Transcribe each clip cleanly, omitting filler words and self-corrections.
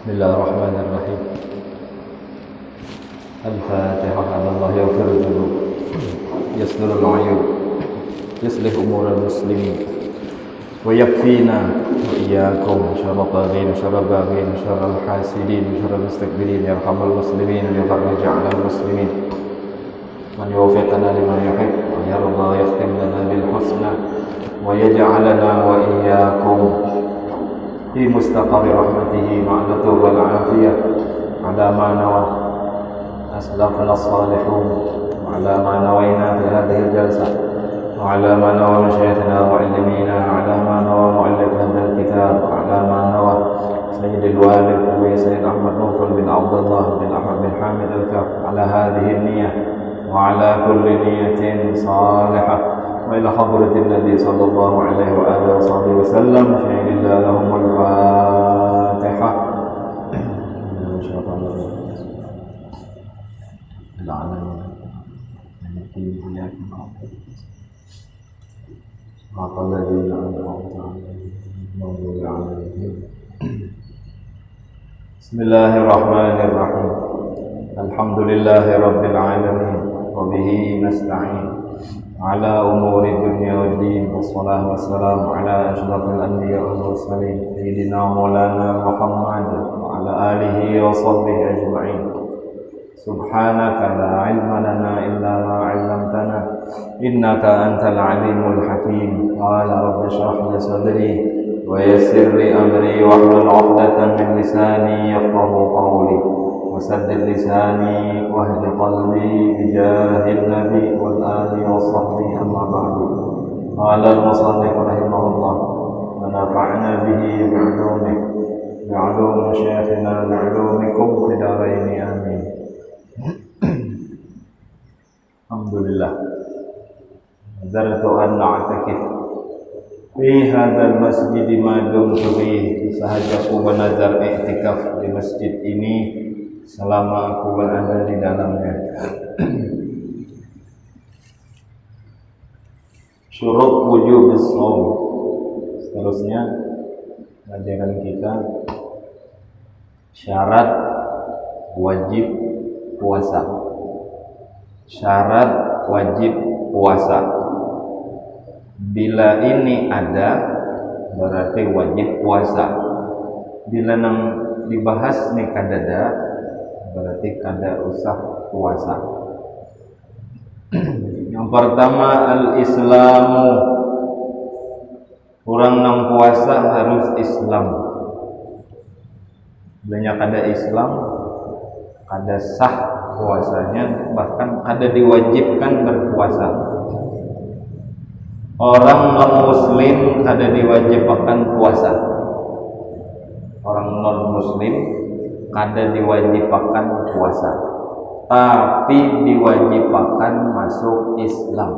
بسم الله الرحمن الرحيم. الفاتحة. على الله يغفر الذنوب، يستر العيوب، يصلح أمور المسلمين، ويكفينا وإياكم شر الطاغين شر الباغين شر الحاسدين شر المستكبرين. يرحم المسلمين ويفرج على المسلمين. من يوفقنا لما يحب ويرضى يختم لنا بالحسنى ويجعلنا وإياكم في مستقر رحمته مع اللطف والعافية على ما نوى أسلافنا الصالحون، وعلى ما نوينا في هذه الجلسة، وعلى ما نوى مشايخنا وعلمينا، على ما نوى مؤلف هذا الكتاب، وعلى ما نوى سيد الوالد أبي سيد أحمد نوفل بن عبد الله بن أحمد بن حامد الكف، على هذه النية وعلى كل نية صالحة، وإلى حضرة النبي صلى الله عليه وآله وصحبه وسلم. شهد الله لهم الفاتحة. بسم الله الرحمن الرحيم. الحمد لله رب العالمين، وبه نستعين على أمور الدنيا والدين، والصلاة والسلام على أشرف الأنبياء والمرسلين سيدنا مولانا محمد وعلى آله وصحبه أجمعين. سبحانك لا علم لنا إلا ما علمتنا إنك أنت العليم الحكيم. قال رب اشرح لي صدري ويسر لي أمري واحلل عقدة من لساني يفقه قولي وسدد لساني واهد قلبي بجاه النبي والآل والصحب. أما بعد. قال المصنف رحمه الله: ونفعنا به بعلومه بعلوم شيخنا بعلومكم في دارين آمين. Alhamdulillah. Nadartu an na'takif fi hadzal masjid ma dumtu fihi. Sahajaku bernazar i'tikaf di masjid ini selama aku berada di dalamnya. Syurut wujub shaum. Seterusnya pelajaran kita syarat wajib puasa. Syarat wajib puasa. Bila ini ada, berarti wajib puasa. Bila nang dibahas nih kadada, berarti kada usah puasa. Yang pertama, al-islamu. Orang nang puasa harus Islam. Bilanya kada Islam, kada sah puasanya, bahkan kada diwajibkan berpuasa. Orang non-muslim kada diwajibkan puasa. Orang non-muslim kada diwajibkan puasa, tapi diwajibkan masuk Islam.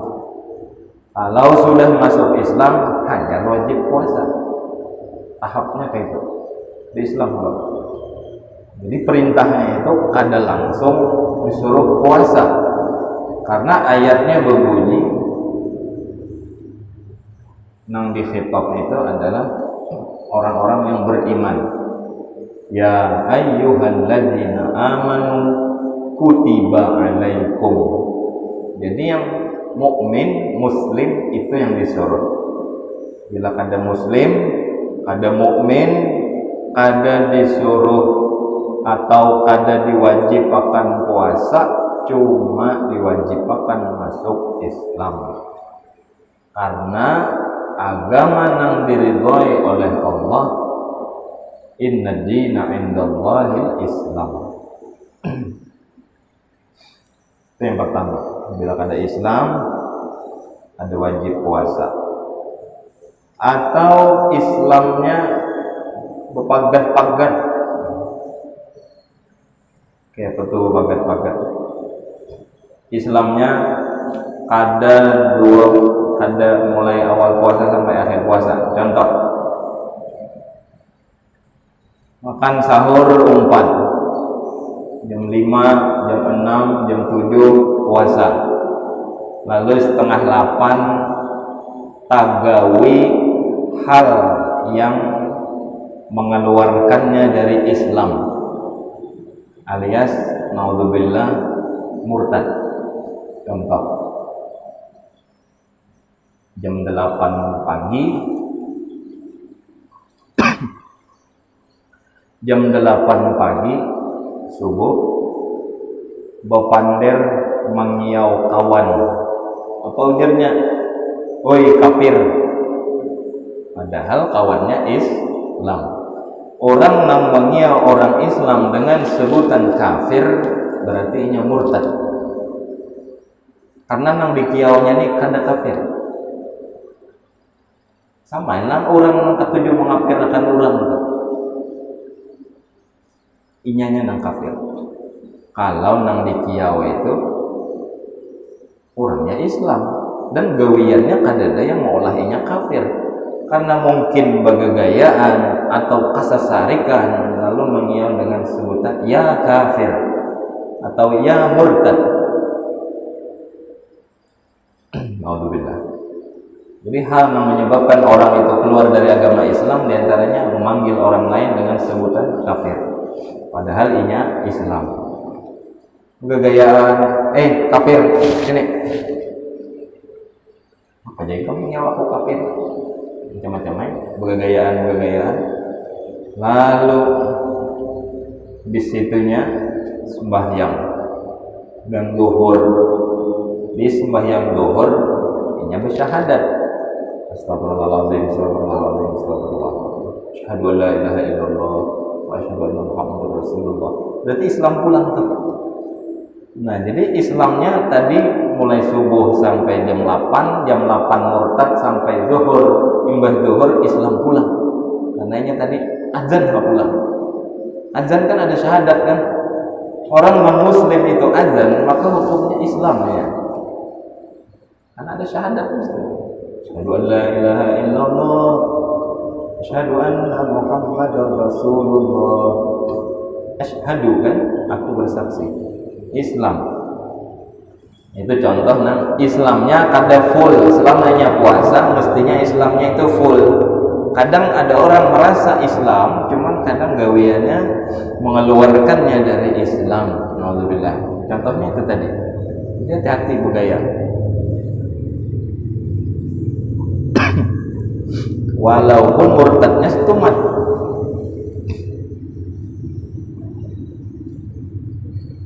Kalau sudah masuk Islam, hanya wajib puasa. Tahapnya kayak itu di Islam loh. Jadi perintahnya itu kada langsung disuruh puasa, karena ayatnya berbunyi nang di khitab itu adalah orang-orang yang beriman. Ya ayyuhalladzina amanu kutiba alaikum. Jadi yang mukmin, muslim itu yang disuruh. Bila kada muslim, kada mukmin, kada disuruh atau kada diwajibkan puasa, cuma diwajibkan masuk Islam. Karena agama yang diridhoi oleh Allah, inna dina indallahil Islam. Itu yang pertama. Bila kada Islam, ada wajib puasa. Atau Islamnya berpagat-pagat. Kayak betul pagat-pagat. Islamnya kada mulai awal puasa sampai akhir puasa. Contoh, makan sahur umpan jam 5, jam 6, jam 7 puasa. Lalu setengah 8 tagawi hal yang mengeluarkannya dari Islam, alias naudzubillah murtad. Contoh, jam 8 pagi jam 8 pagi subuh bepander mengiau kawan, apa ujarnya? Oi kafir, padahal kawannya Islam. Orang yang mengiau orang Islam dengan sebutan kafir berarti nya murtad, karena nang dikiaunya nih kada kafir. Sama nang orang nang ketujuh mengafirkan orang inyanya nang kafir. Kalau nang dikiau itu orangnya Islam dan gawiannya kadada yang mengolahnya kafir, karena mungkin bagagayaan atau kasasarikan lalu mengiau dengan sebutan ya kafir atau ya murtad. Naudzubillah. Jadi hal yang menyebabkan orang itu keluar dari agama Islam diantaranya memanggil orang lain dengan sebutan kafir, padahal inya Islam. Gagayaan, kafir, sini. Apa jadi kamu nyawa aku kafir? Macam-macam gagayaan. Lalu di situnya sembahyang dan zuhur. Di sembahyang zuhur inya bersyahadat. Astagfirullahaladzim, astagfirullahaladzim, astagfirullahaladzim. Asyhadu an la ilaha illallah wa asyhadu anna Muhammadar Rasulullah. Berarti Islam pulang tuh. Nah, jadi Islamnya tadi mulai subuh sampai jam 8 murtad sampai zuhur, imbah zuhur Islam pulang. Karena tadi azan nggak pulang. Azan kan ada syahadat kan? Orang non-muslim itu azan, maka hukumnya Islam ya. Karena ada syahadat muslim. Asyhadu an la ilaha illallah, asyhadu anna Muhammadar Rasulullah. Asyhadu kan, aku bersaksi. Islam itu contoh Islamnya kada full. Selamanya puasa mestinya Islamnya itu full. Kadang ada orang merasa Islam cuman kadang gawiannya mengeluarkannya dari Islam. Naudzubillah. Contohnya itu tadi. Jadi hati-hati budaya. Walaupun murtadnya setumat.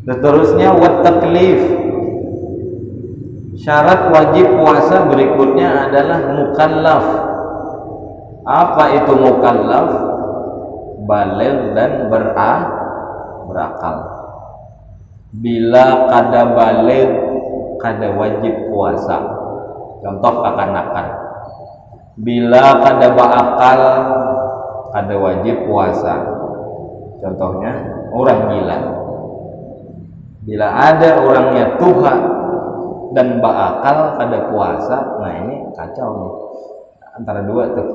Seterusnya wat taklif. Syarat wajib puasa berikutnya adalah mukallaf. Apa itu mukallaf? Baligh dan berakal. Bila kada baligh kada wajib puasa. Contoh kekanakan. Bila kada berakal kada wajib puasa. Contohnya orang gila. Bila ada orangnya tuha dan berakal kada puasa, nah ini kacau nih. Antara dua tuh.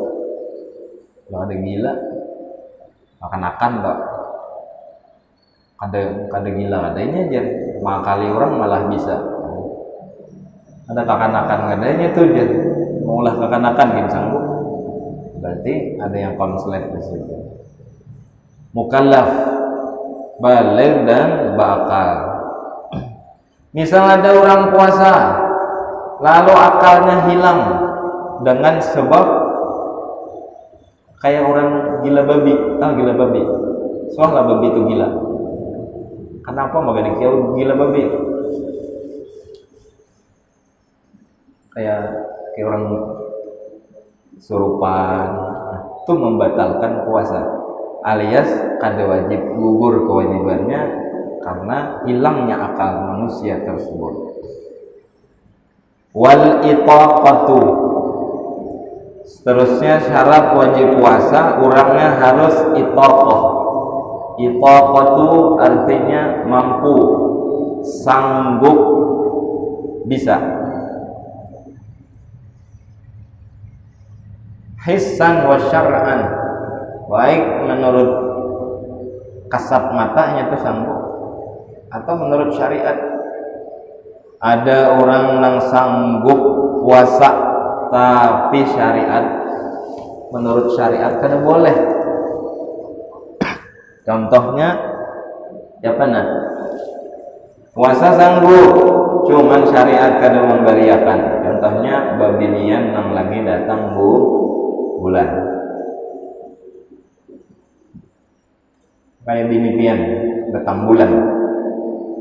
Kalau ada gila, makan-makan kok. Kada gila, kadanya aja. Makali orang malah bisa. Ada kakan-kakan kadanya tuh aja. Maulah kakan-kakan gitu sanggup. Berarti ada yang konslet di situ. Mukallaf, baligh dan berakal. Misal ada orang puasa lalu akalnya hilang dengan sebab kayak orang gila babi. Tahu gila babi? Soalnya babi itu gila. Kenapa magani kiau gila babi? Kayak orang surupan itu membatalkan puasa, alias kada wajib gugur kewajibannya karena hilangnya akal manusia tersebut. Wal itaqatu. Seterusnya syarat wajib puasa orangnya harus itaqah. Itaqatu artinya mampu, sanggup, bisa. Hissan wa syar'an. Baik menurut kasat matanya itu sanggup atau menurut syariat. Ada orang yang sanggup puasa tapi syariat menurut syariat kada boleh. Contohnya siapa nak? Puasa sanggup, cuman syariat kada memberiakan. Contohnya babinian nang lagi datang bulan. Kayak bini pian datang bulan.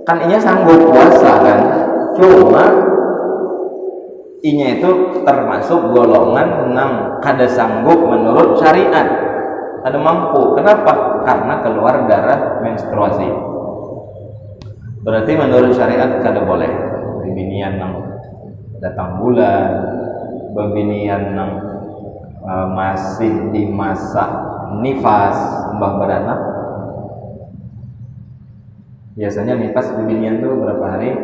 Kan inya sanggup puasa kan, cuma inya itu termasuk golongan nang kada sanggup menurut syariat, kada mampu. Kenapa? Karena keluar darah menstruasi. Berarti menurut syariat kada boleh babinian nang datang bulan, babinian nang masih di masa nifas mbah beranak. Biasanya nifas babinian tuh berapa hari?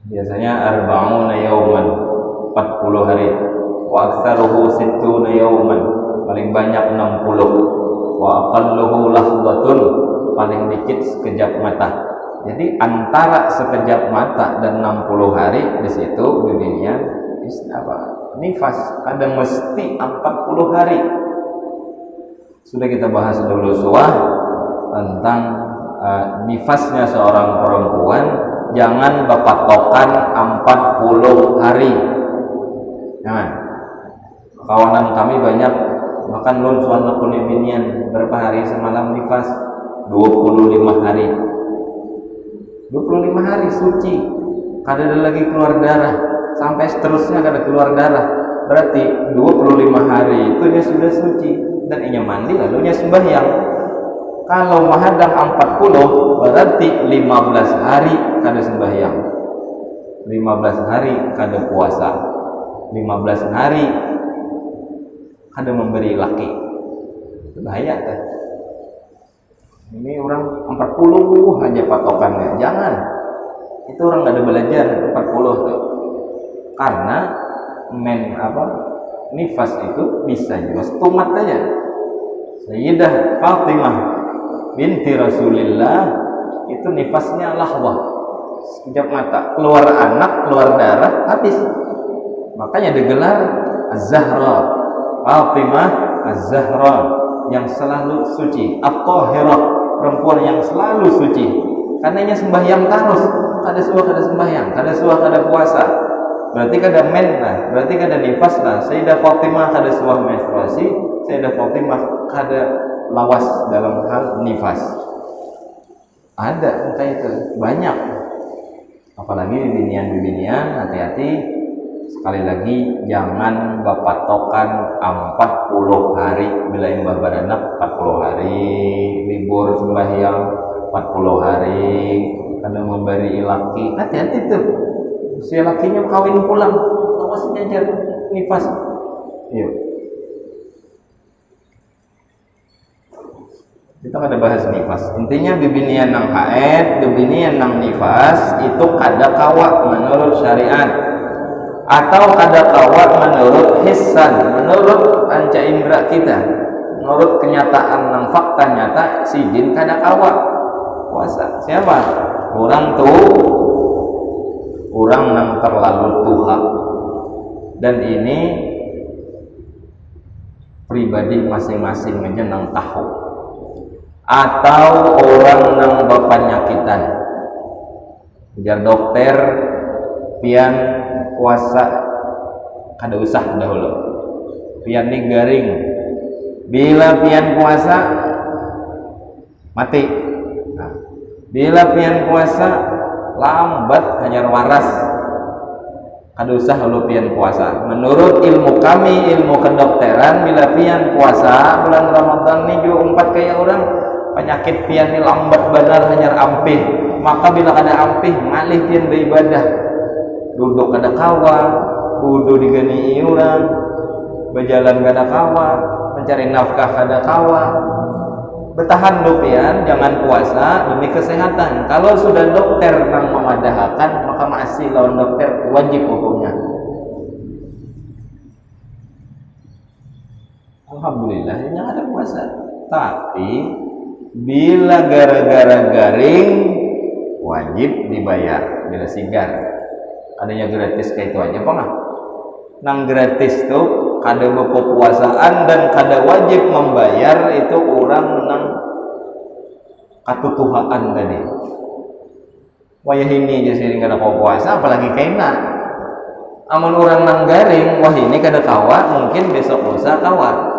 Biasanya arba'una yauman, 40 hari. Wa aktsaruhu 60 yauman, paling banyak 60. Wa aqalluhu lahdatun, paling dikit sekejap mata. Jadi antara sekejap mata dan 60 hari di situ babinian nifas. Ada mesti 40 hari. Sudah kita bahas dulu tentang nifasnya seorang perempuan. Jangan berpatokan 40 hari. Jangan. Kawanan kami banyak makan lun suana kunibinian berapa hari semalam nifas? 25 hari. 25 hari suci. Kada ada lagi keluar darah. Sampai seterusnya kada keluar darah. Berarti 25 hari itu dia sudah suci. Dan inya mandi lalu dia sembahyang. Kalau menghadap 40 berarti 15 hari kada sembahyang, 15 hari kada puasa, 15 hari kada memberi laki. Bahaya kan? Ini orang 40 aja patokannya. Jangan. Itu orang kada belajar 40 tuh. Karena nifas itu bisa juga stumat aja. Sayyidah Fatimah binti Rasulillah itu nifasnya lahwah, sekejap mata, keluar anak, keluar darah, habis. Makanya digelar Az-Zahra, Fatimah Az-Zahra, yang selalu suci, At-Tahirah, perempuan yang selalu suci. Karenanya sembahyang terus, kada sembahyang, kada puasa. Berarti kada berarti kada nifas lah. Sayyidah Fatimah kada suah menstruasi, Sayyidah Fatimah kada lawas dalam hal nifas. Ada kayak itu banyak. Apalagi bibinian, hati-hati. Sekali lagi jangan berpatokan 40 hari. Bila imbah beranak 40 hari, libur sembahyang 40 hari, kada memberi laki. Hati-hati tuh. Si lakinya kawin pulang, awas aja nifas. Yuk. Kita kada bahas nifas. Intinya bibinian nang haid, bibinian nang nifas itu kada kawa menurut syariat, atau kada kawa menurut hissan, menurut panca indera kita, menurut kenyataan nang fakta nyata si jin kada kawa puasa. Siapa? Orang nang terlalu tuha. Dan ini pribadi masing-masing aja nang tahu. Atau orang nang berpenyakitan, biar dokter pian puasa kada usah dahulu, pian ni garing, bila pian puasa mati. Nah, bila pian puasa lambat hanyar waras, kada usah dahulu pian puasa. Menurut ilmu kami, ilmu kedokteran, bila pian puasa bulan Ramadan ni juga 4 kayak orang penyakit pian ni lambat benar hanyar ampih, maka bila kada ampih malih pian beribadah, duduk kada kawa, kudu digani orang, berjalan kada kawa, mencari nafkah kada kawa. Bertahan lu pian, jangan puasa demi kesehatan. Kalau sudah dokter nang memadahakan, maka masih lawan dokter wajib hukumnya. Alhamdulillah ini ada puasa. Tapi bila gara-gara garing wajib dibayar. Bila sigar adanya gratis kayak itu aja apa nggak? Nang gratis tuh kada berpuasaan dan kada wajib membayar itu orang nang katutuhaan tadi. Wayah ini jadi sering kada puasa apalagi kena. Amun orang nang garing, wah ini kada kawa, mungkin besok lusa kawa.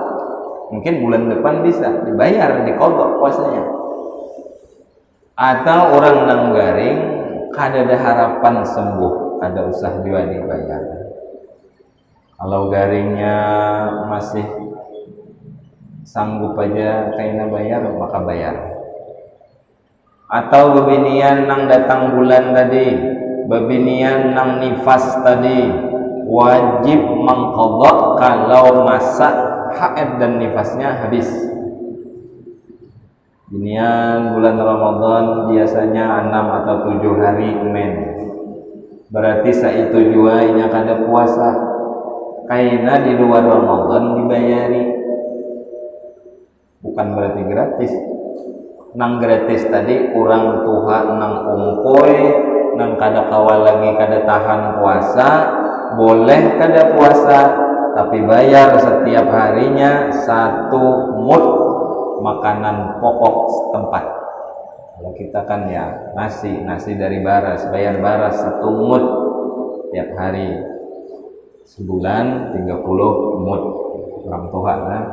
Mungkin bulan depan bisa dibayar, dikodok puasanya. Atau orang nang garing kada ada harapan sembuh, ada usah juga dibayar. Kalau garingnya masih sanggup aja kayaknya bayar, maka bayar. Atau bebinian nang datang bulan tadi, bebinian nang nifas tadi, wajib mengqadha kalau masa haid dan nifasnya habis. Binian bulan Ramadan biasanya 6 atau 7 hari men. Berarti saitu jua inya kada puasa. Kaina di luar Ramadan dibayari. Bukan berarti gratis. Nang gratis tadi orang tuha nang ungkoy, nang kada kawal lagi kada tahan puasa, boleh kada puasa, tapi bayar setiap harinya 1 mud makanan pokok setempat. Kalau kita kan ya nasi dari baras, bayar baras 1 mud tiap hari, sebulan 30 mud orang tuha kan.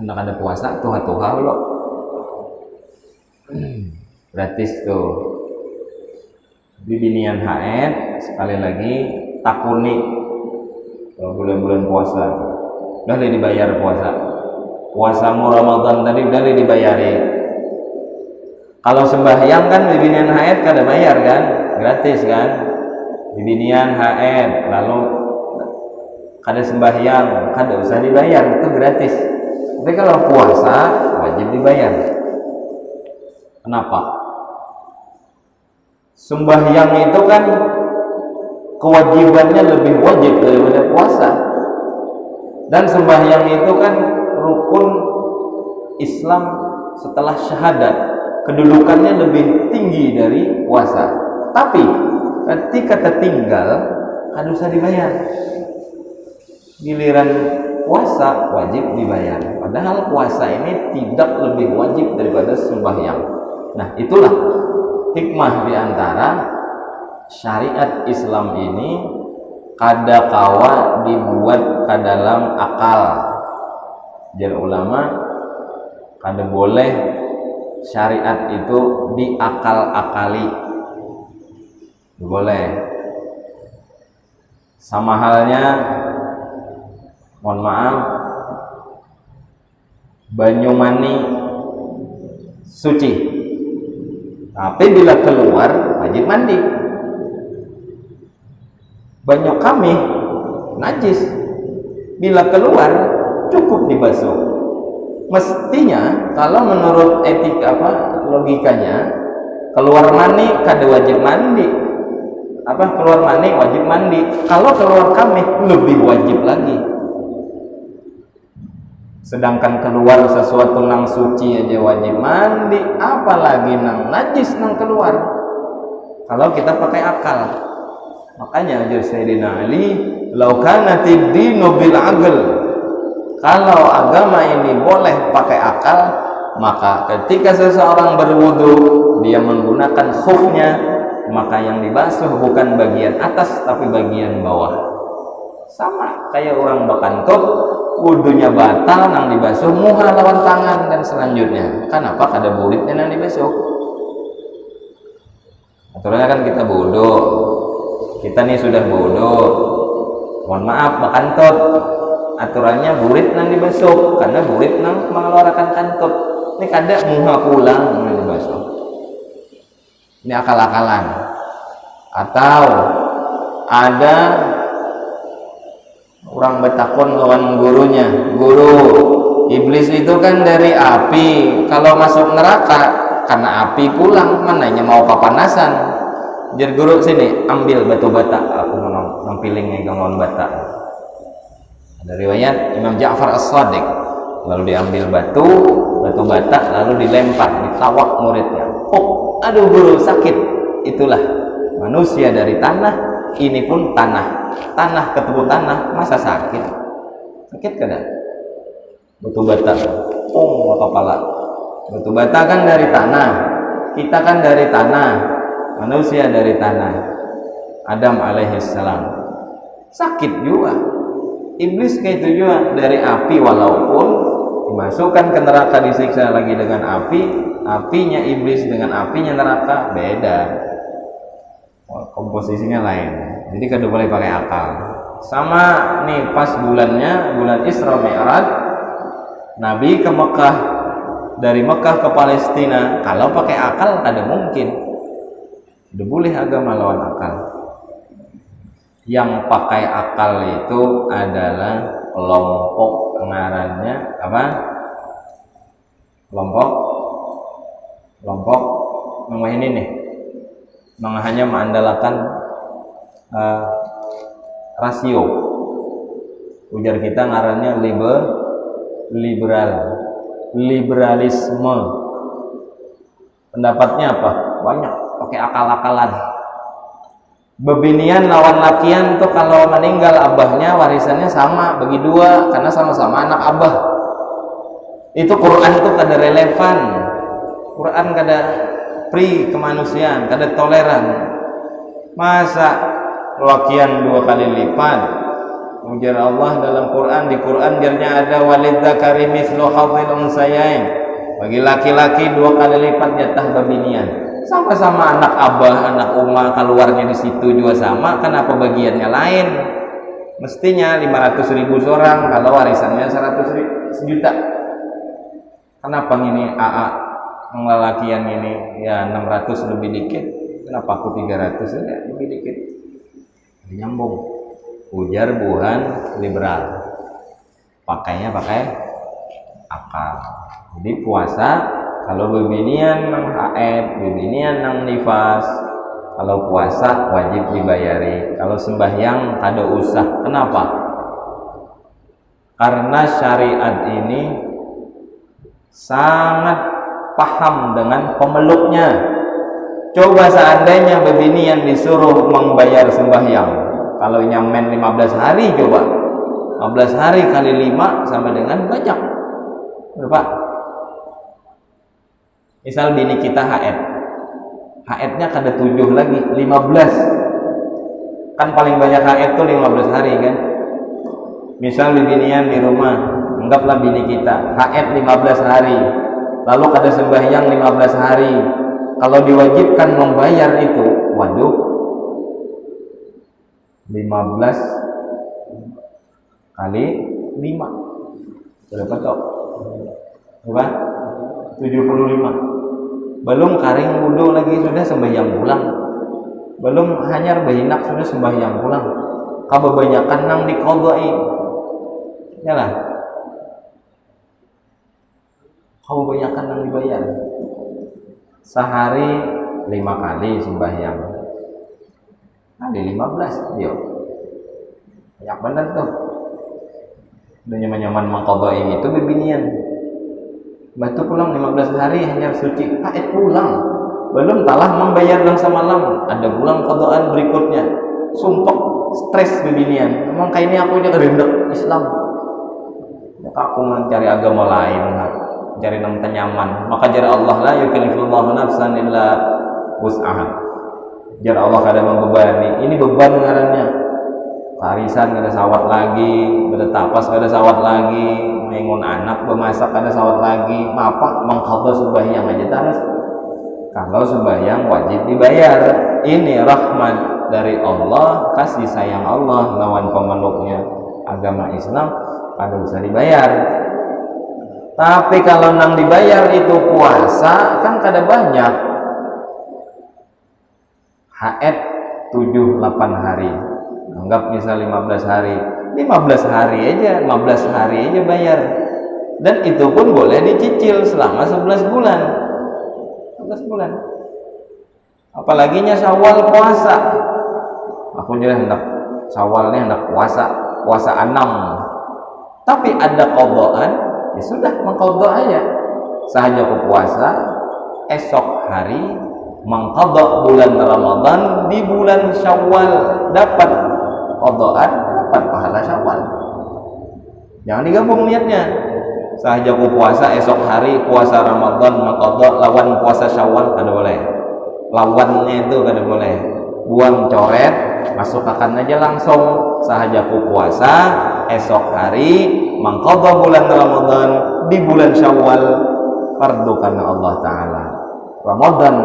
Anak ada puasa tuha lo gratis tuh. Bibinian haid sekali lagi takuni kalau bulan-bulan puasa udah dibayar puasamu Ramadan tadi udah dibayari. Kalau sembahyang kan bibinian haid kada bayar kan, gratis kan. Bibinian haid lalu kada sembahyang kada usah dibayar, itu gratis. Tapi kalau puasa wajib dibayar. Kenapa? Sembahyang itu kan kewajibannya lebih wajib daripada puasa. Dan sembahyang itu kan rukun Islam setelah syahadat. Kedudukannya lebih tinggi dari puasa. Tapi ketika tertinggal kan usah dibayar. Giliran puasa wajib dibayar. Padahal puasa ini tidak lebih wajib daripada sembahyang. Nah, itulah hikmah diantara syariat Islam ini kada kawa dibuat ke dalam akal. Jadi ulama kada boleh syariat itu diakal-akali. Boleh. Sama halnya mohon maaf banyu mani suci. Tapi bila keluar wajib mandi. Banyu kami najis. Bila keluar cukup dibasuh. Mestinya kalau menurut etika logikanya keluar mani kada wajib mandi. Keluar mani wajib mandi. Kalau keluar kami lebih wajib lagi. Sedangkan keluar sesuatu nang suci aja wajib mandi, apalagi nang najis nang keluar. Kalau kita pakai akal. Makanya ajar Sayyidina Ali, "Lau kanatid dinu bil aql." Kalau agama ini boleh pakai akal, maka ketika seseorang berwudu, dia menggunakan khufnya, maka yang dibasuh bukan bagian atas tapi bagian bawah. Sama kayak orang bakantut, wudunya batal nang dibasuh muha lawan tangan dan selanjutnya. Kenapa kada buritnya nang dibasuh? Aturannya kan kita wudu. Kita nih sudah wudu. Mohon maaf bakantut. Aturannya burit nang dibasuh karena burit nang mengeluarkan kantut. Ini kada muha pulang nang dibasuh. Ini akal-akalan. Atau ada orang bertakon lawan gurunya, "Guru, iblis itu kan dari api. Kalau masuk neraka karena api pulang, mananya mau kepanasan." Jadi guru sini ambil batu bata, aku mau nampiling lawan bata. Ada riwayat Imam Ja'far As-Shadiq, lalu diambil batu bata lalu dilempar, ditawak muridnya. Oh, aduh guru sakit. Itulah manusia dari tanah ini pun tanah. Tanah ketemu tanah, masa sakit? Sakit kada? Batu bata, kepala. Batu bata kan dari tanah, kita kan dari tanah, manusia dari tanah. Adam alaihissalam sakit juga. Iblis kayak itu juga dari api, walaupun dimasukkan ke neraka disiksa lagi dengan api. Apinya iblis dengan apinya neraka beda, komposisinya lain. Jadi kada boleh pakai akal. Sama nih pas bulannya, bulan Isra Mi'raj, Nabi ke Mekah, dari Mekah ke Palestina. Kalau pakai akal kada mungkin. Tidak boleh agama lawan akal. Yang pakai akal itu adalah kelompok, ngarannya apa? Kelompok nama ini nih, hanya mengandalkan rasio. Ujar kita ngarannya liberalisme. Pendapatnya apa? Banyak, pakai akal-akalan. Bebinian lawan lakian tuh kalau meninggal abahnya warisannya sama, bagi dua karena sama-sama anak abah. Itu Quran tuh kada relevan. Quran kada pri kemanusiaan, kada toleran. Masa lakian 2 kali lipat? Ujar Allah dalam Quran, di Quran jarnya ada walidzakari mithlu hadzil unsayain. Bagi laki-laki 2 kali lipat jatah bebinian. Sama-sama anak abah, anak umma, keluarnya di situ juga sama. Kenapa bagiannya lain? Mestinya 500.000 seorang, kalau warisannya 100 juta. Kenapa ini AA ngelalakian ini ya 600 lebih dikit? Kenapa aku 300 ya lebih dikit? Nyambung. Ujar buhan liberal. Pakainya pakai akal. Jadi puasa kalau bebinian nang haid, bebinian nang nifas, kalau puasa wajib dibayari. Kalau sembahyang kada usah. Kenapa? Karena syariat ini sangat paham dengan pemeluknya. Coba seandainya bebinian disuruh membayar sembahyang, kalau nyamen 15 hari, coba 15 hari kali 5 sama dengan banyak berapa? Misal bini kita haidnya kada 7 lagi, 15. Kan paling banyak haid tuh 15 hari kan. Misal binian di rumah, anggaplah bini kita haid 15 hari, lalu kada sembahyang 15 hari. Kalau diwajibkan membayar itu, waduh, 15 kali 5 berapa toh? Berapa? 75. Belum karing wudu lagi sudah sembahyang pulang. Belum hanyar bahinak sudah sembahyang pulang. Kebanyakan nang diqadai. Yalah. Kebanyakan nang dibayar. Sehari 5 kali sembahyang. Ada 15, yuk. Banyak bener tuh. Udah nyaman-nyaman mengqadai itu bebinian. Batu pulang 15 hari hanya suci, haid pulang. Belum talah membayar dalam semalam. Ada pulang qadaan berikutnya. Sumpah, stres bebinian. Memang kayak ini aku udah kerendak Islam. Aku mencari agama lain, cari nang tenyaman. Maka jar Allah la yukallifullahu nafsan illa wus'aha. Jar Allah kada membebani. Ini beban ngarannya. Warisan kada sawat lagi, bertapas kada sawat lagi, mengun anak bemasak kada sawat lagi. Apa mengqadha sembahyang aja terus. Kalau sembahyang wajib dibayar. Ini rahmat dari Allah, kasih sayang Allah lawan pemeluknya agama Islam, kada usah dibayar. Tapi kalau nang dibayar itu puasa kan kada banyak. Haid 7-8 hari. Anggap misal 15 hari. 15 hari aja bayar. Dan itu pun boleh dicicil selama 11 bulan. 11 bulan. Apalaginya Syawal puasa. Aku jadi hendak Syawalnya hendak puasa 6. Tapi ada qadaan, ya sudah mengqadha aja. Sahaja aku puasa esok hari mengqadha bulan Ramadan di bulan Syawal, dapat qadhaan, dapat pahala Syawal. Jangan digabung niatnya. Sahaja ku puasa esok hari puasa Ramadan mengqadha lawan puasa Syawal kada boleh. Lawannya itu kada boleh. Buang coret, masukkan aja langsung sahaja ku puasa esok hari mengqadha bulan Ramadan di bulan Syawal, fardu karena Allah Ta'ala. Ramadan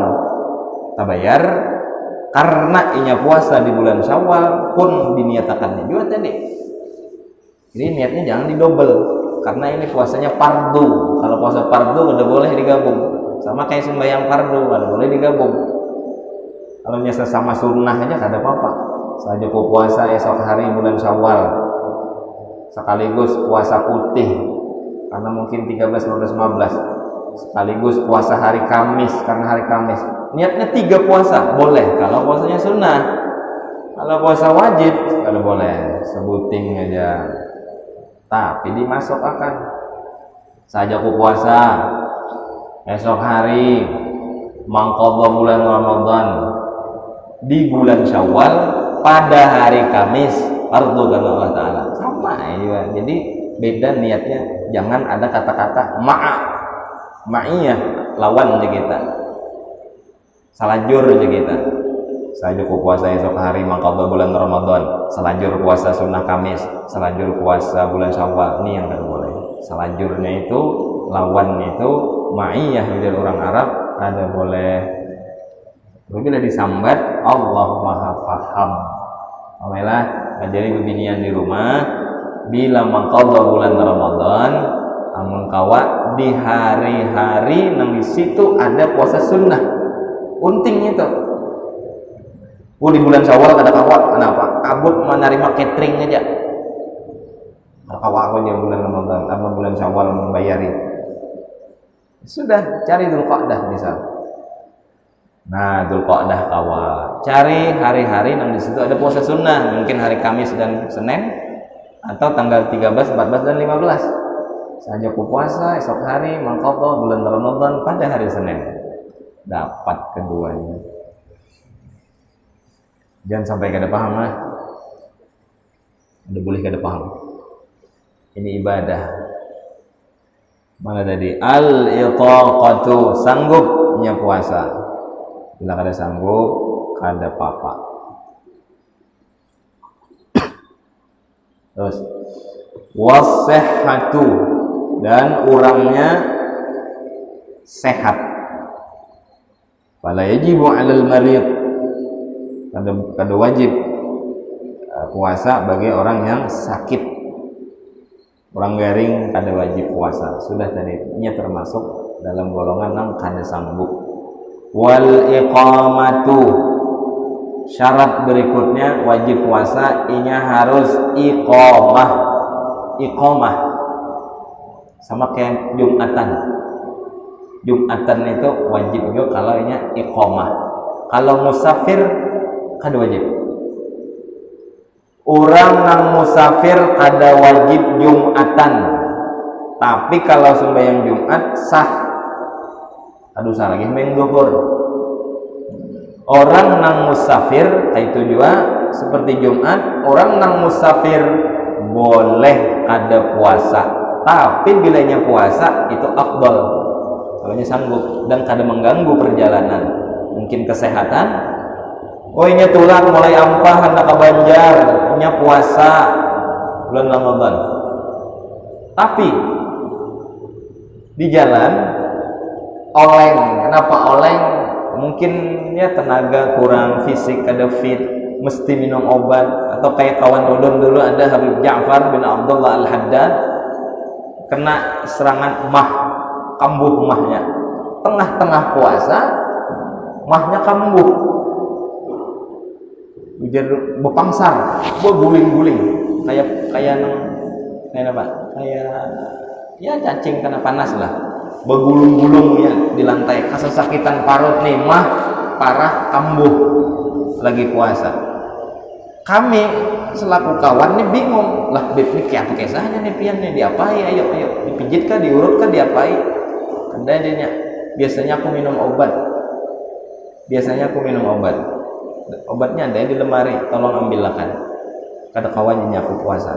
tabayar karena inya puasa di bulan Syawal pun diniatakannya juga tadi. Jadi niatnya jangan didobel karena ini puasanya fardu. Kalau puasa fardu udah boleh digabung. Sama kayak sembahyang fardu udah boleh digabung. Kalau biasa sama sunnah aja kada apa-apa. Saja ku puasa esok hari bulan Syawal sekaligus puasa putih karena mungkin 13, 14, 15 sekaligus puasa hari Kamis karena hari Kamis. Niatnya 3 puasa boleh kalau puasanya sunnah. Kalau puasa wajib kada boleh, sebuting aja. Tapi dimasukkan saja ku puasa esok hari mengqadha bulan Ramadan di bulan Syawal pada hari Kamis, fardu karena Allah Ta'ala. Sama ya. Jadi beda niatnya, jangan ada kata-kata ma'iyah lawan aja kita, salajur aja kita. Saja ku puasa esok hari mengqadha bulan Ramadan, salajur puasa sunnah Kamis, salajur puasa bulan Syawal. Ini yang tidak boleh. Salajurnya itu, lawannya itu ma'iyah dari orang Arab ada boleh. Bila disambat Allah Maha Faham. Alhamdulillah ajari bebinian di rumah bila mengqadha bulan Ramadan amun kawa di hari-hari nang di situ ada puasa sunnah. Unting itu. Di bulan Syawal kada kawa, kenapa? Kabut menerima catering aja. Kawa aku aja bulan Ramadan, apa bulan Syawal membayari. Sudah cari Dzulqa'dah misal. Nah, Dzulqa'dah kawa. Cari hari-hari nang di situ ada puasa sunnah, mungkin hari Kamis dan Senin atau tanggal 13, 14 dan 15. Saja ku puasa esok hari mengqadha bulan Ramadan pada hari Senin. Dapat keduanya. Jangan sampai kada paham lah. Ada boleh kada paham. Ini ibadah. Mana tadi? Al-itaqatu, sanggupnya puasa. Bila kada sanggup, kada apa-apa. Terus was-sihhatu, dan orangnya sehat. Fala yajibu 'alal marid, kada wajib puasa bagi orang yang sakit. Orang garing kada wajib puasa. Sudah tadi nya termasuk dalam golongan yang kada sanggup. Wal iqamatu, syarat berikutnya wajib puasa inya harus iqamah. Iqamah sama kayak Jumatan itu wajib juga kalau inya iqamah. Kalau musafir kada wajib. Orang nang musafir kada wajib Jumatan. Tapi kalau sembahyang Jumat sah. Aduh salah lagi sembahyang Zuhur. Orang nang musafir itu juga seperti Jumat, orang nang musafir boleh kada puasa. Tapi bilanya puasa itu afdal. Kalau sanggup dan kada mengganggu perjalanan. Mungkin kesehatan. Inya tulang mulai ampah hendak ke Banjar, inya puasa bulan Ramadan. Tapi di jalan oleng. Kenapa oleng? Mungkin ya tenaga kurang, fisik kada fit, mesti minum obat. Atau kayak kawan Udon dulu ada Habib Ja'far bin Abdullah Al-Haddad kena serangan mah, kambuh mahnya. Tengah-tengah puasa mahnya kambuh. Ujar bepangsar, guling-guling, kayak apa? Kayak ya cacing kena panas lah, begulung-gulung ya di lantai, kesakitan parut nih, mah parah kambuh lagi puasa. Kami selaku kawan nih bingung lah, beb nih kayak apa kisahnya nih pian nih, diapai? Ayo dipijit kah, diurut kah, diapai? Kadang biasanya aku minum obat. Biasanya aku minum obat. Obatnya ada di lemari, tolong ambilkan. Kada kawannya aku puasa.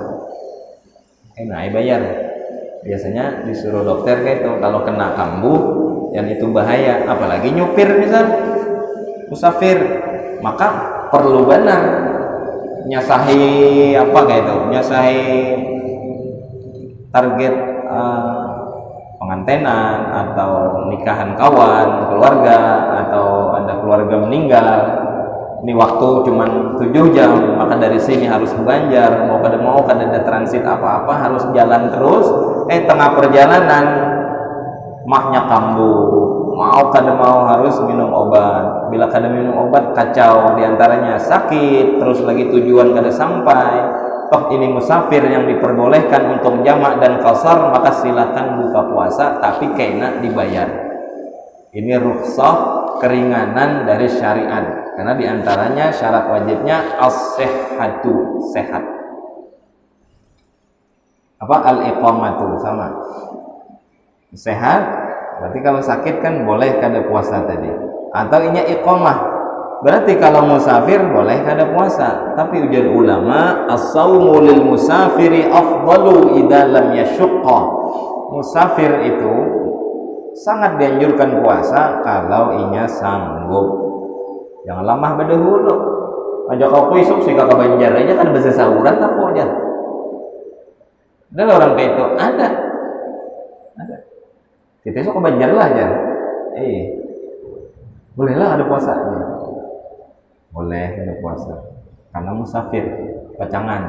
Nah, bayar. Biasanya disuruh dokter kayak itu kalau kena kambuh yang itu bahaya, apalagi nyupir misal musafir, maka perlu benar nyasahi apa kayak itu, nyasahi target pengantenan atau nikahan kawan, keluarga, atau ada keluarga meninggal. Ini waktu cuman 7 jam, maka dari sini harus ke Banjar, mau kada transit apa-apa harus jalan terus. Tengah perjalanan mahnya kambuh, mau kada mau harus minum obat. Bila kada minum obat kacau, diantaranya sakit, terus lagi tujuan kada sampai. Toh ini musafir yang diperbolehkan untuk jamak dan qasar, maka silakan buka puasa tapi kena dibayar. Ini rukhsah, keringanan dari syariat. Karena diantaranya syarat wajibnya as-sihhatu, sehat. Apa al-iqamatu sama. Sehat, berarti kalau sakit kan boleh kada puasa tadi. Atau inya iqamah, berarti kalau musafir boleh kada puasa. Tapi ujar ulama, as-saumu lil musafiri afdalu idza lam yashqa. Musafir itu sangat dianjurkan puasa kalau inya sanggup. Jangan lamah berdahulu. Ajak kau isuk sih kakak Banjar aja kan bahasa sahuran aku aja. Ada orang kayak itu, ada. Kita isuk ke Banjar lah aja. Bolehlah ada puasanya. Boleh ada puasa. Karena musafir, pacangan.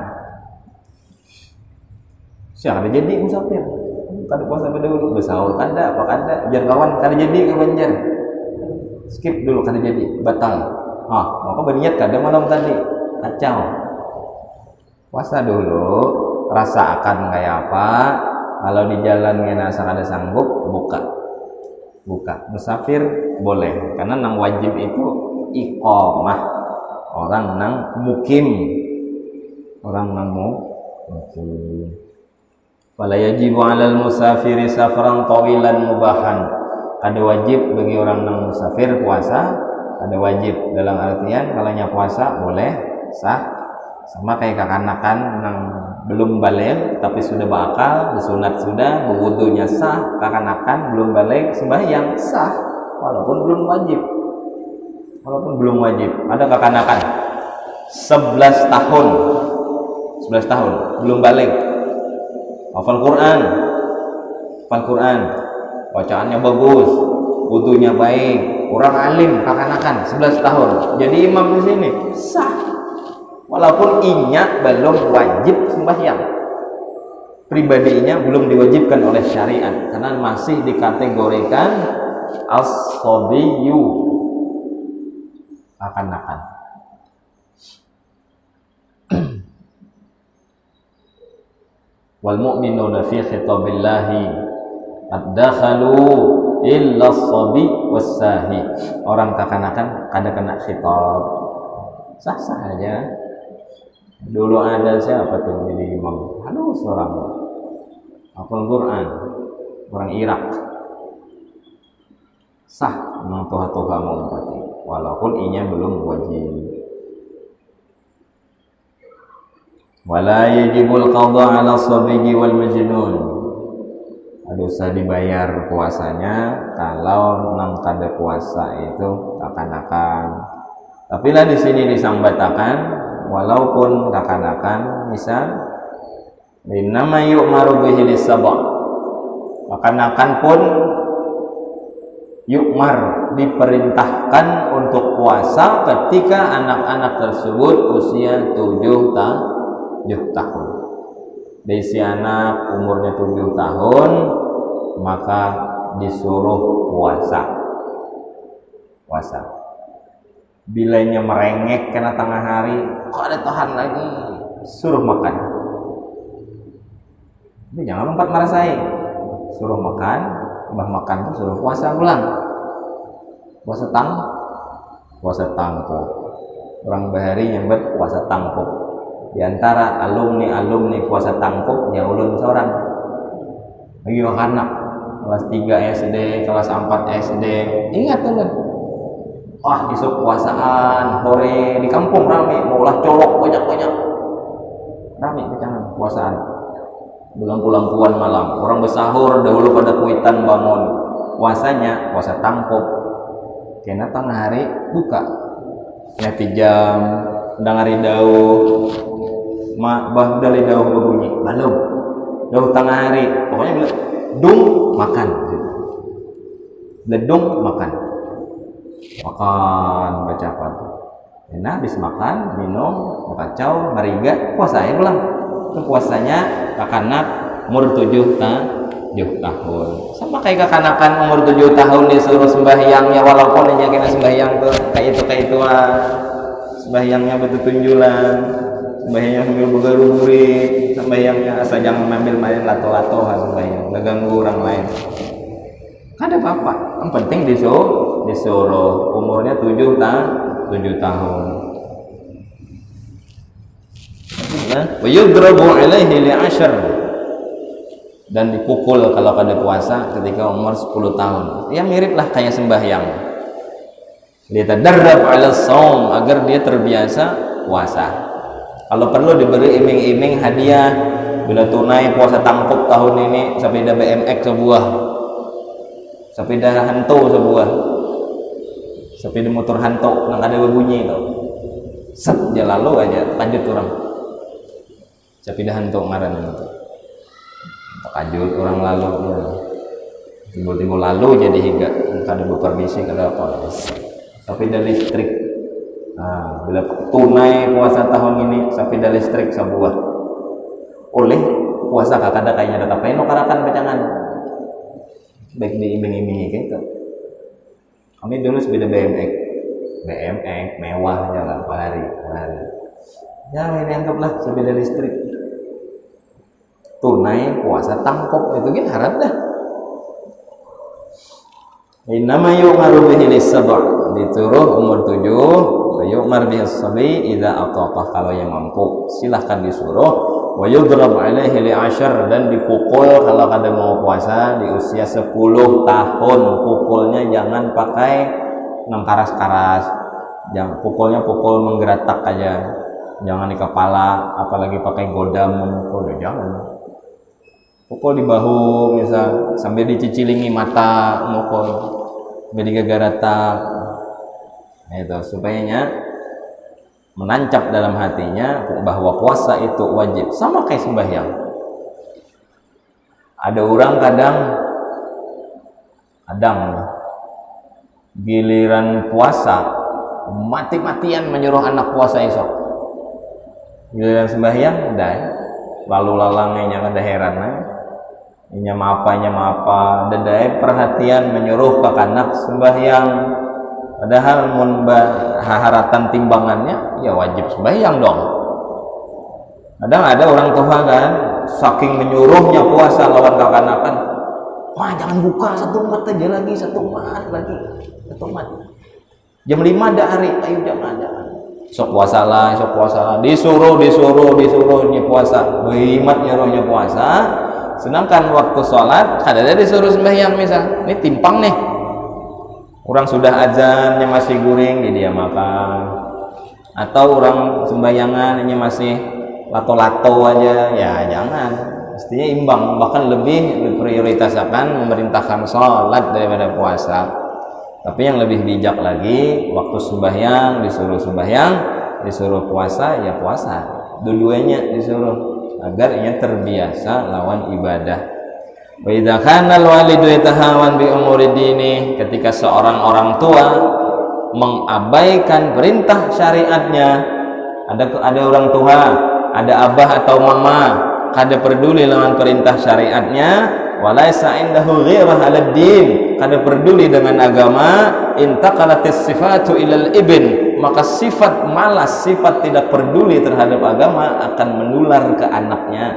Siapa ada jadi musafir? Kada puasa berdahulu, bersahur kada, apa kada? Jar kawan kada jadi ke Banjar. Skip dulu kada jadi, batal. Maka berniat kada malam tadi, kacau. Puasa dulu, rasakan kayak apa. Kalau di jalan ngerasa kada sanggup, buka. Musafir boleh, karena nang wajib itu iqamah. Orang nang mukim. Wala yajibu 'alal musafiri safran tawilan mubahan. Ada wajib bagi orang nang musafir puasa, ada wajib dalam artian kalanya puasa boleh sah, sama kayak kekanakan nang belum balik tapi sudah bakal disunat sudah, berwudunya sah, kekanakan belum balik sembahyang sah walaupun belum wajib. Ada kekanakan 11 tahun belum balik, hafal Quran, bacaannya bagus, wudunya baik, orang alim, kekanakan 11 tahun jadi imam di sini sah walaupun inya belum wajib sembahyang. Pribadinya belum diwajibkan oleh syariat karena masih dikategorikan as-sabiyyu, kekanakan. Wal mu'minuna fi khitabillahi ad-dakhalu illa as-sabi was-sahi. Orang kekanakan kada kena khitab. Sah-sah aja. Dulu ada siapa tuh jadi imam? Seorang hafal Quran, orang Irak. Sah memang toha-toha mau berarti walaupun inya belum wajib. Wala yajibul qadha 'ala as-sabiyyi wal majnun. Dosa dibayar puasanya kalau nang kada puasa itu kekanakan. Tapi lah di sini disambatakan walaupun kekanakan, misal innama yu'maru bihi lis-sab'. Kekanakan pun yu'mar, diperintahkan untuk puasa ketika anak-anak tersebut usia 7 tahun. Desi anak umurnya 7 tahun maka disuruh puasa. Bilanya merengek kena tengah hari, kok ada tahan lagi, suruh makan. Tapi jangan lompat marasai, suruh makan, makan tuh suruh puasa ulang. Puasa tangkuk. Orang bahari nyebut puasa tangkuk. Di antara alumni puasa tangkuk ya ulun seorang. Lagi anak kelas 3 SD, kelas 4 SD. Ingat kan? Wah, isuk puasaan, hore di kampung rame, maulah colok banyak-banyak. Rame kecangan puasaan. Lampu-lampuan malam, orang bersahur dahulu pada kuitan bangun. Puasanya, puasa tangkop. Kena tengah hari buka. Nyati jam, dangari dauh. Bah dari dauh berbunyi, belum. Dauh tengah hari, pokoknya bila dung makan. Ledung makan. Makan baca apa? Enak habis makan, minum, kacau, mariga, puasa ya pulang. Itu puasanya kakanak umur 7 tahun. Sama kayak kakanakan umur 7 tahun disuruh sembahyangnya, walaupun hanya kena sembahyang tuh kayak itu sembahyangnya betul tunjulan, sembahyangnya sambil bergaru-guri, sembahyangnya asal jangan ambil main lato-lato sembahyang, nggak ganggu orang lain. Ada apa-apa, yang penting disuruh umurnya 7 tahun. Wa yudrabu alaihi li'ashar, dan dipukul kalau kada puasa ketika umur 10 tahun. Ya mirip lah kayak sembahyang. Dia tadarrab 'ala shaum, agar dia terbiasa puasa. Kalau perlu diberi iming-iming hadiah bila tunai puasa tangkop tahun ini, sepeda BMX sebuah, sepeda hantu sebuah, sepeda motor hantu yang ada berbunyi tuh. Set dia lalu aja lanjut orang. Sepeda hantu ngaran itu. Takajul orang lalu ya. Timbul-timbul lalu jadi hingga kada berpermisi kada apa. Sepeda listrik. Nah, bila tunai puasa tahun ini sepeda listrik sebuah. Oleh puasa kakada kayaknya ada apa no karakan pecangan. Baik diiming-imingi gitu. Kami dulu sepeda BMX mewah aja lah hari. Ya ini anggaplah sepeda listrik. Tunai puasa tangkop itu kan harap dah. Innama yu'maru bihi lis-sab', dituruh umur 7, yu'mar bihi as-sabi idza ataqah, kalau yang mampu silahkan disuruh, wa yudrab alaihi li'ashar, dan dipukul kalau kada mau puasa di usia 10 tahun. Pukulnya jangan pakai nang karas-karas, jangan pukulnya pukul menggeratak aja, jangan di kepala, apalagi pakai godam memukul, jangan. Pukul di bahu misal sambil dicicilingi mata, mukul sambil digagaratak. Nah itu supaya menancap dalam hatinya bahwa puasa itu wajib, sama kayak sembahyang. Ada orang kadang giliran puasa mati-matian menyuruh anak puasa esok, giliran sembahyang udah lalu lalangnya kada heran nya apa dedai perhatian menyuruh ke anak sembahyang, padahal mun haratan timbangannya ya wajib sembahyang dong. Kadang ada orang tua kan saking menyuruhnya puasa lawan kakanakan, wah jangan buka satu mat aja lagi, satu mat jam 5 dah hari, ayo jangan sok puasa lah, disuruh nya puasa, himat nyaruhnya puasa. Sedangkan waktu sholat kadang disuruh sembahyang, misal ini timpang nih, orang sudah azannya masih guring di dia makan, atau orang sembayangan ini masih lato-lato aja, ya jangan, mestinya imbang, bahkan lebih diprioritaskan memerintahkan sholat daripada puasa. Tapi yang lebih bijak lagi, waktu sembahyang disuruh sembahyang, disuruh puasa ya puasa, dua-duanya disuruh agar ia terbiasa lawan ibadah. Wa idza kana al-walidu yatahawan bi umuri dini, ketika seorang orang tua mengabaikan perintah syariatnya, ada orang tua, ada abah atau mama kada peduli lawan perintah syariatnya, walaisa indahu ghirah 'ala din, kada peduli dengan agama, intaqalatis sifatu ilal ibn, maka sifat malas, sifat tidak peduli terhadap agama akan menular ke anaknya.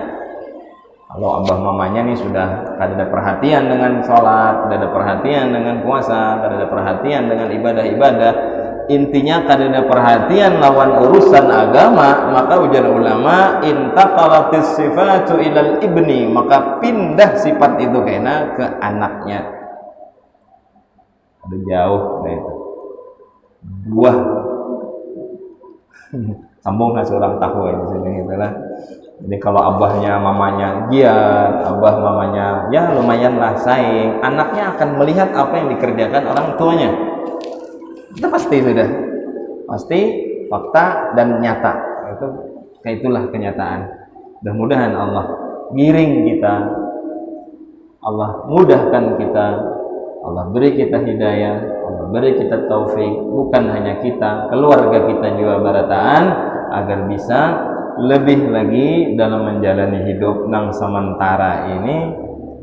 Kalau abah mamanya nih sudah kada ada perhatian dengan sholat, kada ada perhatian dengan puasa, kada ada perhatian dengan ibadah-ibadah, intinya kada ada perhatian lawan urusan agama, maka ujar ulama intaqalatis sifatu ilal ibni, maka pindah sifat itu kena ke anaknya. Ada jauh dari itu. buah. Sambung nggak seorang tahu ya di sini gitu lah. Jadi kalau abahnya mamanya giat, abah mamanya ya lumayan lah saing, anaknya akan melihat apa yang dikerjakan orang tuanya. Itu pasti sudah, pasti fakta dan nyata. Itulah kenyataan. Mudah-mudahan Allah giring kita, Allah mudahkan kita, Allah beri kita hidayah, Allah beri kita taufik, bukan hanya kita, keluarga kita juga barataan, agar bisa lebih lagi dalam menjalani hidup nang sementara ini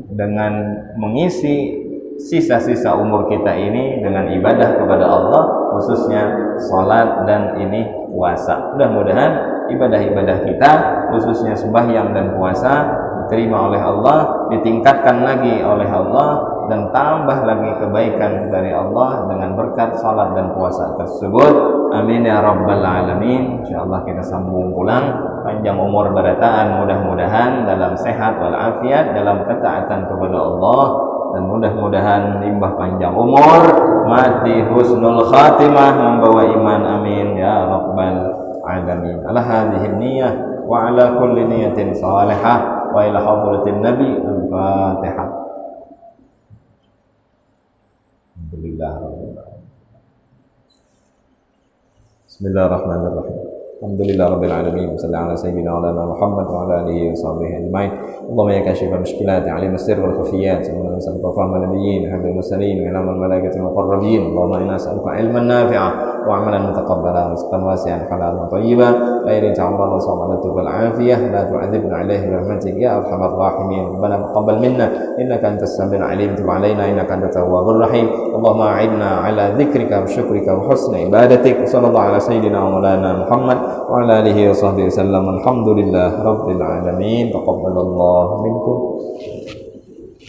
dengan mengisi sisa-sisa umur kita ini dengan ibadah kepada Allah, khususnya sholat dan ini puasa. Mudah-mudahan ibadah-ibadah kita, khususnya sembahyang dan puasa, diterima oleh Allah, ditingkatkan lagi oleh Allah, dan tambah lagi kebaikan dari Allah dengan berkat salat dan puasa tersebut. Amin ya rabbal alamin. Insyaallah kita sambung pulang, panjang umur barataan, mudah-mudahan dalam sehat walafiat, dalam ketaatan kepada Allah, dan mudah-mudahan limbah panjang umur, mati husnul khatimah, membawa iman. Amin ya rabbal alamin. Ala hadhihi niyyah wa ala kulli niyatin salihah wa ila hadratin nabi. Al-Fatihah. Bismillahirrahmanirrahim. Alhamdulillah rabbil alamin. Sallallahu ala sayyidina wa ala Muhammad wa ala alihi wa sahbihi ajma'in. Allahumma ya kashifal mushkilat, alim as-sirr wal khafiyat, wa nas'aluka fahma nabiyyin, hablul mursalin, wa ilmal malaikati muqarrabin. Allahumma inna nas'aluka ilman nafi'an wa 'amalan mutaqabbalan, rizqan wasi'an, halalan thayyiban, khairin ta'amman wa sa'alatu wal 'afiyah, la tu'adzibna 'alaihi bi rahmatik ya arhamar rahimin. Rabbana taqabbal minna innaka antas samiul 'alim, tub 'alaina innaka antat tawwabur rahim. Allahumma a'inna 'ala dzikrika wa syukrika wa husni ibadatik. Sallallahu ala sayyidina wa maulana Muhammad wa ala alihi wa sahbihi wasallam. Alhamdulillah rabbil alamin. Taqabbalallahu minkum.